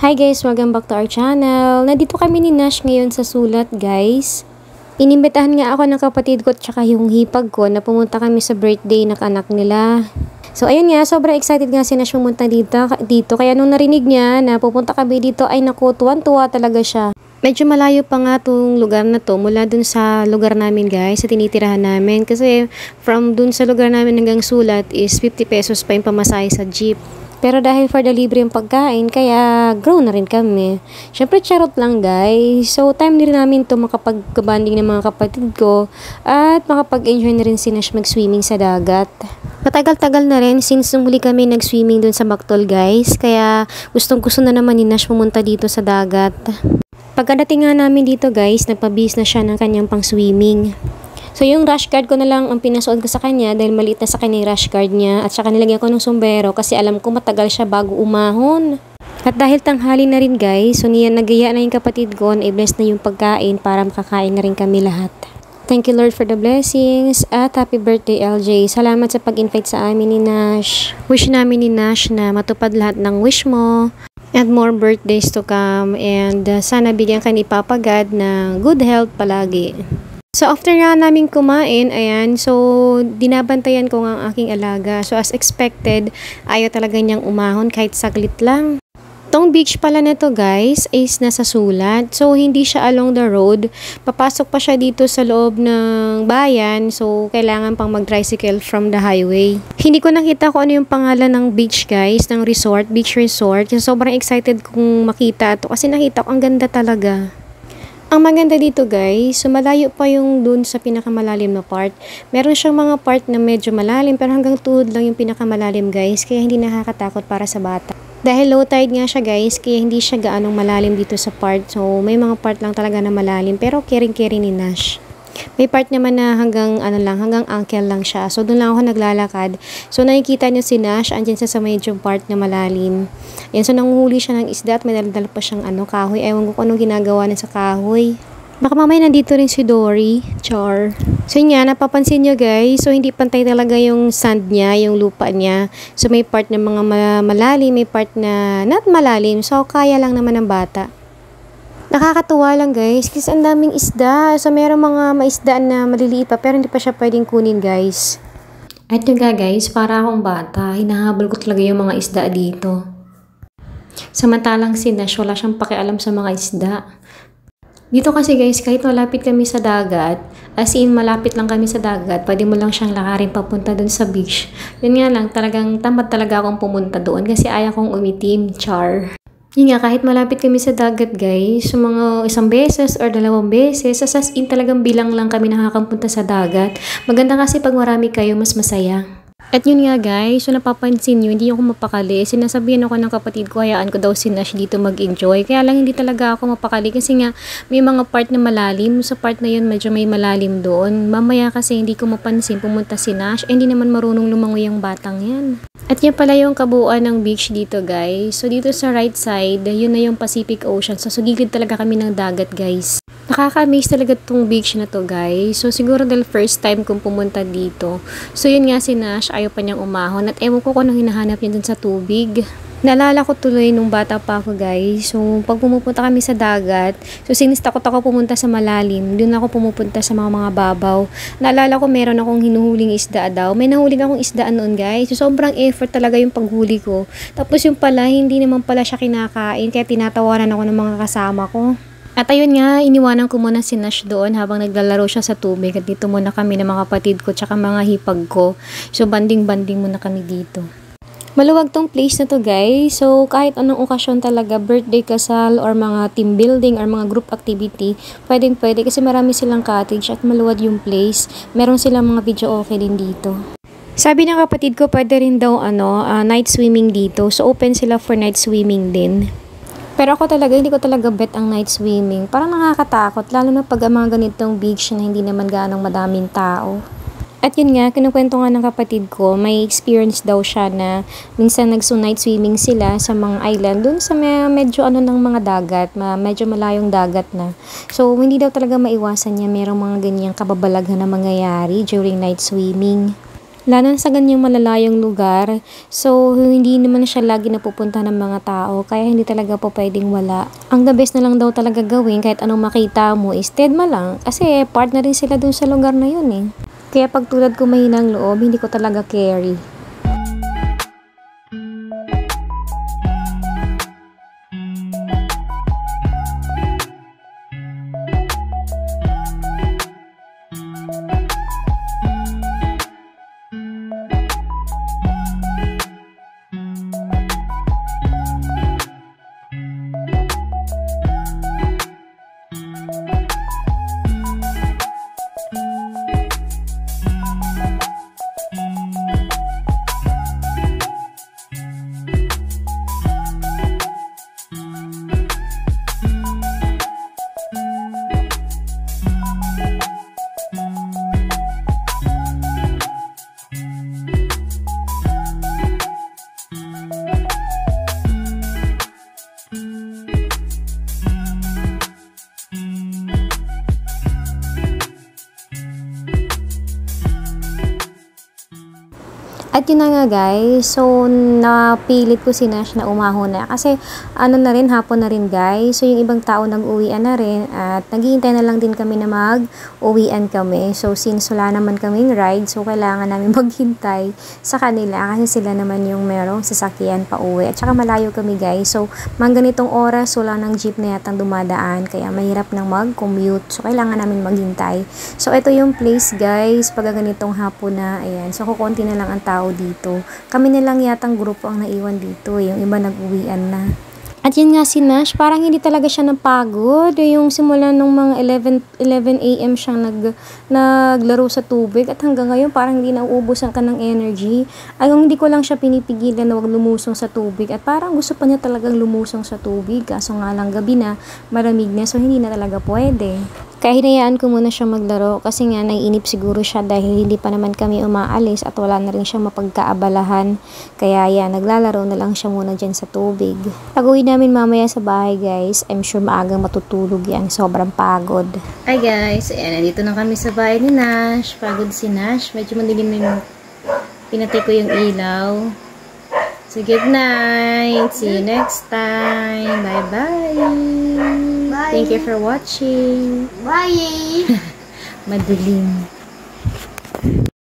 Hi guys, welcome back to our channel. Nandito kami ni Nash ngayon sa sulat guys. Inimbitahan nga ako ng kapatid ko at saka yung hipag ko na pumunta kami sa birthday ng anak nila. So ayun nga, sobrang excited nga si Nash pumunta dito. Kaya nung narinig niya na pupunta kami dito ay naku, tuwan-tuwa talaga siya. Medyo malayo pa nga tong lugar na to mula dun sa lugar namin guys, sa tinitirahan namin. Kasi from dun sa lugar namin hanggang sulat is 50 pesos pa yung pamasahe sa jeep. Pero dahil for the libre yung pagkain, kaya grow na rin kami. Syempre charot lang guys. So time din namin to makapag-banding ng mga kapatid ko at makapag-enjoy na rin si Nash mag-swimming sa dagat. Matagal-tagal na rin since nung muli kami nag-swimming dun sa Bactol guys. Kaya gustong-gusto na naman ni Nash pumunta dito sa dagat. Pagkadating nga namin dito guys, nagpabihis na siya ng kanyang pang-swimming. So yung rash guard ko na lang ang pinasuot ko sa kanya dahil maliit na sa kanya yung rash guard niya at saka nilagyan ko ng sombrero kasi alam ko matagal siya bago umahon. At dahil tanghali na rin guys, so niya nagaya na yung kapatid ko na i-bless na yung pagkain para makakain na rin kami lahat. Thank you Lord for the blessings at happy birthday LJ. Salamat sa pag-invite sa amin ni Nash. Wish namin ni Nash na matupad lahat ng wish mo. And more birthdays to come and sana bigyan ka ni Papa God ng good health palagi. So after nga namin kumain, ayan, so dinabantayan ko nga ang aking alaga. So as expected, ayaw talaga niyang umahon kahit saglit lang. Tong beach pala na to guys is nasa sulat. So hindi siya along the road. Papasok pa siya dito sa loob ng bayan. So kailangan pang mag-tricycle from the highway. Hindi ko nakita kung ano yung pangalan ng beach guys, ng resort, beach resort. Kasi sobrang excited kong makita ito kasi nakita ko ang ganda talaga. Ang maganda dito guys, so malayo pa yung dun sa pinakamalalim na part. Meron siyang mga part na medyo malalim pero hanggang tuhod lang yung pinakamalalim guys. Kaya hindi nakakatakot para sa bata. Dahil low tide nga siya guys, kaya hindi siya gaanong malalim dito sa part. So may mga part lang talaga na malalim pero caring-caring ni Nash. May part naman na hanggang hanggang ankle lang siya. So doon lang ako naglalakad. So nakikita niyo si Nash, andyan sa medyo part na malalim. Yan, so nanguhuli siya ng isda at may dala pa siyang kahoy. Ewan ko kung anong ginagawa niya sa kahoy. Baka mamaya nandito rin si Dory, Char. So yun nga, napapansin nyo guys, so hindi pantay talaga yung sand niya, yung lupa niya. So may part na mga malalim, may part na not malalim. So kaya lang naman ng bata. Nakakatuwa lang guys, kasi ang daming isda. So mayroong mga maisdaan na maliliit pa pero hindi pa siya pwedeng kunin guys. At yun nga guys, para akong bata, hinahabol ko talaga yung mga isda dito. Samantalang si Nash, wala siyang pakialam sa mga isda. Dito kasi guys, kahit malapit kami sa dagat, as in malapit lang kami sa dagat, pwede mo lang siyang lakarin papunta dun sa beach. Yun nga lang, talagang tamad talaga akong pumunta doon kasi ayaw kong umitim, Char. Yun nga, kahit malapit kami sa dagat guys, so mga isang beses or 2 beses, as in talagang bilang lang kami nakakapunta sa dagat. Maganda kasi pag marami kayo, mas masaya. At yun nga guys, so napapansin nyo, hindi ako mapakali. Sinasabihan ako ng kapatid ko, hayaan ko daw si Nash dito mag-enjoy. Kaya lang hindi talaga ako mapakali kasi nga may mga part na malalim. Sa part na yun medyo may malalim doon. Mamaya kasi hindi ko mapansin pumunta si Nash. Hindi naman marunong lumangoy yung batang yan. At yan pala yung kabuuan ng beach dito guys. So dito sa right side, yun na yung Pacific Ocean. So sugigid talaga kami ng dagat guys. Nakaka-amaze talaga tong beach na to guys. So siguro dahil first time kong pumunta dito. So yun nga si Nash, ayaw pa niyang umahon. At ewan ko kung anong hinahanap niya dun sa tubig. Naalala ko tuloy nung bata pa ako guys. So pag pumupunta kami sa dagat, so sinis takot ako pumunta sa malalim. Doon ako pumupunta sa mga babaw. Naalala ko meron akong hinuhuling isda daw. May nahuling akong isda noon guys. So sobrang effort talaga yung paghuli ko. Tapos yung pala, hindi naman pala siya kinakain. Kaya tinatawanan ako ng mga kasama ko. At ayun nga, iniwanan ko muna si Nash doon habang naglalaro siya sa tubig. At dito muna kami ng mga kapatid ko tsaka mga hipag ko. So banding-banding muna kami dito. Maluwag tong place na to guys. So kahit anong okasyon talaga, birthday, kasal, or mga team building, or mga group activity, pwedeng pwede kasi marami silang cottage at maluwag yung place. Meron silang mga video okay din dito. Sabi ng kapatid ko, pwede rin daw night swimming dito. So open sila for night swimming din. Pero ako talaga, hindi ko talaga bet ang night swimming. Parang nakakatakot, lalo na pag mga ganitong beach na hindi naman gaanong madaming tao. At yun nga, kinukwento nga ng kapatid ko, may experience daw siya na minsan night swimming sila sa mga island, dun sa medyo ng mga dagat, medyo malayong dagat na. So, hindi daw talaga maiwasan niya, merong mga ganyang kababalaghan na mangyayari during night swimming. Lalo na sa ganyang malalayong lugar. So, hindi naman siya lagi napupunta ng mga tao. Kaya hindi talaga po pwedeng wala. Ang the best na lang daw talaga gawin kahit anong makita mo is dead ma lang. Kasi part na rin sila dun sa lugar na yun eh. Kaya pag tulad ko mahinang loob, hindi ko talaga carry. At yun na nga guys, so napilit ko si Nash na umahon na kasi ano na rin, hapon na rin guys. So yung ibang tao nag-uwian na rin at naghihintay na lang din kami na mag-uwian kami. So since wala naman kaming ride, so kailangan namin maghintay sa kanila kasi sila naman yung merong sasakyan pa uwi. At saka malayo kami guys, so mga ganitong oras wala ng jeep na yatang dumadaan kaya mahirap nang mag-commute. So kailangan namin maghintay. So ito yung place guys, pag ganitong hapon na, ayan. So kukunti na lang ang tao dito. Kami na lang yatang grupo ang naiwan dito. Yung iba nag-uwian na. At yun nga si Nash, parang hindi talaga siya napagod. Yung simula nung mga 11 a.m. siyang naglaro sa tubig at hanggang ngayon parang hindi nauubusan ka ng energy. Ay, hindi ko lang siya pinipigilan na wag lumusong sa tubig at parang gusto pa niya talagang lumusong sa tubig. Kaso nga lang gabi na, malamig na, so hindi na talaga pwede. Kaya hinayaan ko muna siya maglaro kasi nga naiinip siguro siya dahil hindi pa naman kami umaalis at wala na rin siya mapagkaabalahan. Kaya yan, naglalaro na lang siya muna dyan sa tubig. Pag-uwi namin mamaya sa bahay guys, I'm sure maagang matutulog yan. Sobrang pagod. Hi guys, ayan, nandito na kami sa bahay ni Nash. Pagod si Nash. Medyo madilim na yung pinatay ko yung ilaw. So good night. See you next time. Bye-bye. Thank you for watching. Bye! Madilim.